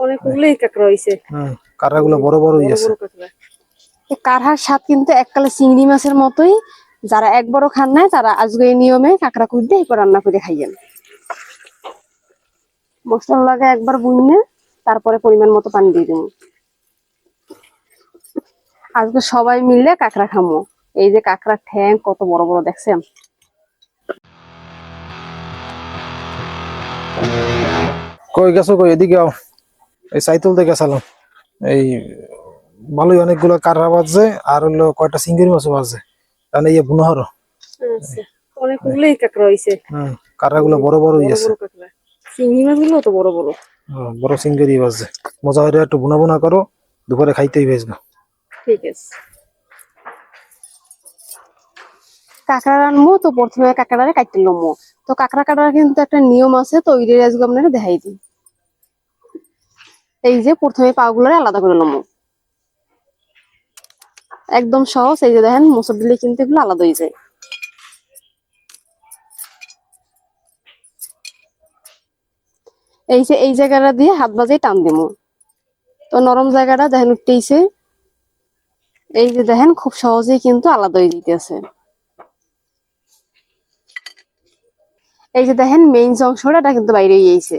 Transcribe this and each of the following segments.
অনেকগুলোই কাঁকড়া হইছে। কাঁকড়াগুলো বড় বড় হইছে। এই কাঁকড়ার স্বাদ কিন্তু এককালে চিংড়ি মাছের মতোই। যারা একবারও খান নাই তারা আজকে এই নিয়মে কাঁকড়া কুইটে এরপর রান্না করে খাইয়েন। মশলা লাগে একবার বুনে, তারপরে পরিমাণ মতো পানি দিয়ে দেবো। আজকে সবাই মিলে কাঁকড়া খামো। এই যে কাঁকড়ার ঠ্যাং কত বড় বড় দেখছেন। কই গেছো কই? এদিকে আও। এই সাইতুল থেকে গেছিলাম। এই ভালোই অনেকগুলো কাঁকড়া বাজছে আর হলো কয়টা চিংড়ি মাছও বাজছে। তাহলে ইয়ে বুনো হরো। আচ্ছা, অনেকগুলোই কাঁকড়া হইছে। কাঁকড়াগুলো বড় বড় হইছে। কাঁকড়া, চিংড়ি মাছগুলো তো বড় বড়। বড় চিংড়ি বাজছে। মজা হইলে একটু বুনা বুনা করো, দুপুরে খাইতেই বেসবো। ঠিক আছে। কাঁকড়া রানবো তো প্রথমে কাঁকড়ারে কাটতে লমো। তো কাঁকড়া কাটার কিন্তু একটা নিয়ম আছে, তো ওই আজকে আপনারা দেখাই দিই। এই যে প্রথমে পা গুলো আলাদা করে লমো, একদম সহজ। এই যে দেখেন মোচড় দিলে কিন্তু এগুলো আলাদা হয়ে যায়। এই যে এই জায়গাটা দিয়ে হাত বাজে টান দিমু, তো নরম জায়গাটা দেখেন উঠতেইছে। এই যে দেখেন খুব সহজেই কিন্তু আলাদা হয়ে যেতেছে। এই যে দেখেন মেইন যে অংশটা এটা কিন্তু বাইরে গিয়েছে।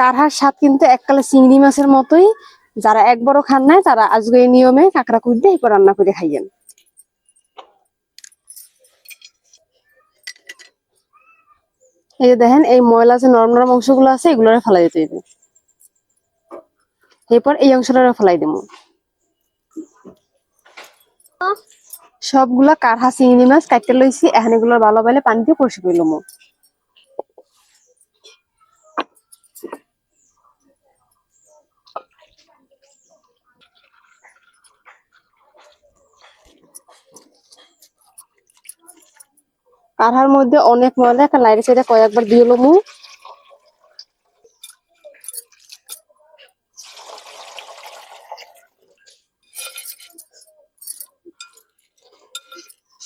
কারহার স্বাদ কিন্তু এককালে চিংড়ি মাছের মতোই। যারা একবারও খান নাই তারা আজকে এই নিয়মে কাঁকড়া কুইটে এরপর রান্না করে খাইয়েন। এই যে দেখেন এই ময়লা যে নরম নরম অংশগুলো আছে এগুলো ফেলাই দিতে হবে। এরপর এই অংশটা ফেলাই দেবো। সবগুলা কারহা চিংড়ি মাছ কাটতে লইছি, এখন এগুলো ভালো ভালো পানি দিয়ে পরিষ্কার করে লমু। কারহার মধ্যে অনেক ময়লা, একটা লাইটের সাইডে কয়েকবার দিয়ে লমু।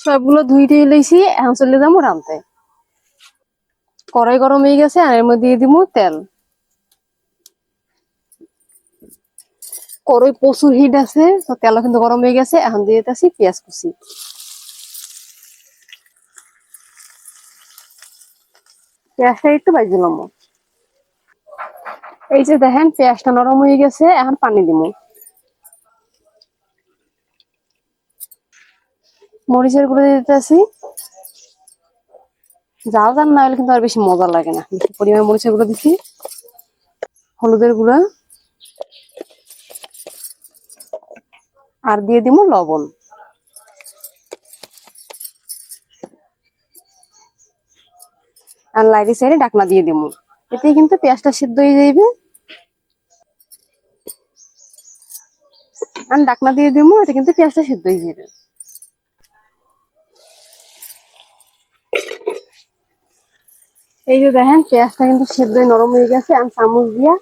সবগুলো ধুইতে লইছি, এখন চলে যাবো রানতে। কড়াই গরম হয়ে গেছে আর এর মধ্যে দিয়ে দিব তেল। কড়াই প্রচুর হিট আছে, তো তেল কিন্তু গরম হয়ে গেছে। এখন দিয়ে দিতেছি পেঁয়াজ কুচি। পেঁয়াজটা একটু ভাজি লমু। এই যে দেখেন পেঁয়াজটা নরম হয়ে গেছে, এখন পানি দিব। মরিচের গুঁড়ো দিয়ে দিতেছি। জাল জাল না হলে কিন্তু আর বেশি মজা লাগে না। বেশি পরিমাণে মরিচের গুঁড়ো দিচ্ছি। হলুদের গুঁড়া আর দিয়ে দিব লবণ। আর লাইটের সাইডে ঢাকনা দিয়ে দিব। এতে কিন্তু পেঁয়াজটা সিদ্ধ হয়ে যাবে। আর ঢাকনা দিয়ে দিব, এটা কিন্তু পেঁয়াজটা সিদ্ধ হয়ে যাবে। এই যে দেখেন পেঁয়াজটা কিন্তু সিদ্ধ হয়ে নরম হয়ে গেছে। আমি চামচ দিয়া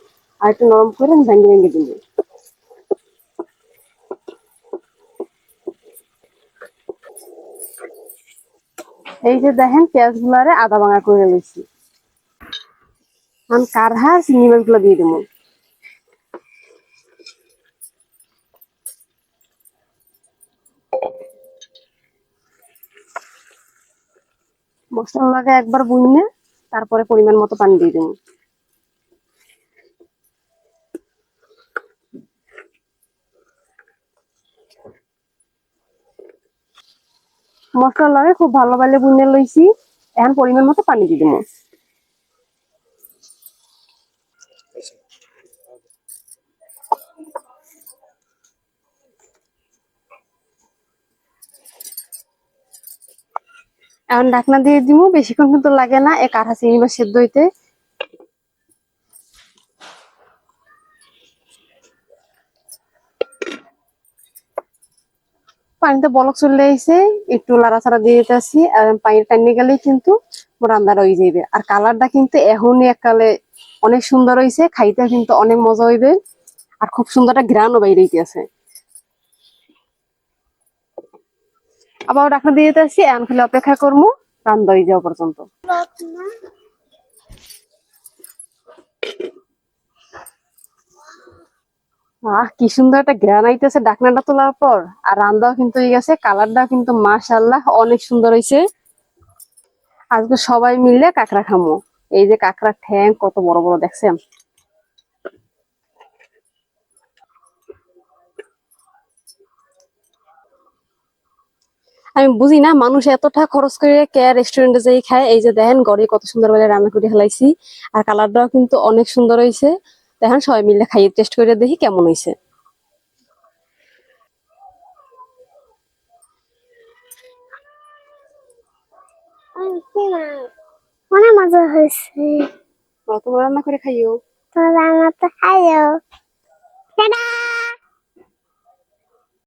আর একটু নরম করে ভেঙে ভেঙে দিব। এই যে দেখেন পেঁয়াজ গুলারে আদা ভাঙা করে নিচ্ছি। আমি কারহা চিংড়ি মাছ গুলো দিয়ে দেবো। মশলা লাগে একবার বুনে, তারপরে পরিমাণ মতো পানি দিয়ে দেবো। মশলা লাগে খুব ভালো ভালো বুনে লইছি। এখন পরিমাণ মতো পানি দিয়ে দেবো। এখন ঢাকনা দিয়ে দিব। বেশিক্ষণ কিন্তু লাগে না এই কাঁঠা চিংড়ি মাছ সেদ্ধ হইতে। পানিতে বলক চলে এসে একটু লাড়াচাড়া দিয়ে দিতেছি। আর পানি টানিয়ে গেলেই কিন্তু রান্নাটা হয়ে যাবে। আর কালারটা কিন্তু এখনই এককালে অনেক সুন্দর হয়েছে, খাইতে কিন্তু অনেক মজা হইবে। আর খুব সুন্দর একটা ঘ্রাণও বাইরে আছে। আবার ঢাকনা দিয়ে দিতেছি, এখন খালি অপেক্ষা করবো রান্না হয়ে যাওয়া পর্যন্ত। কি সুন্দর একটা ঘ্রাণ আইতেছে ঢাকনাটা তোলার পর। আর রান্নাও কিন্তু হয়ে গেছে, কালারটা কিন্তু মাশাআল্লাহ অনেক সুন্দর হয়েছে। আজকে সবাই মিলে কাঁকড়া খামো। এই যে কাঁকড়ার ঠ্যাং কত বড় বড় দেখছেন। আমি বুঝি না মানুষ এত টাকা খরচ করে কে রেস্টুরেন্টে যাই খায়। এই যে দেখেন ঘরে কত সুন্দর করে রান্না করে ফেলাইছি, আর কালারটাও কিন্তু অনেক সুন্দর হয়েছে। দেখেন সবাই মিলে খাইয়ে টেস্ট করে দেখি কেমন হয়েছে। অনেক মজা হয়েছে। তোমরা রান্না করে খাইও। তো রান্না তো খাইও।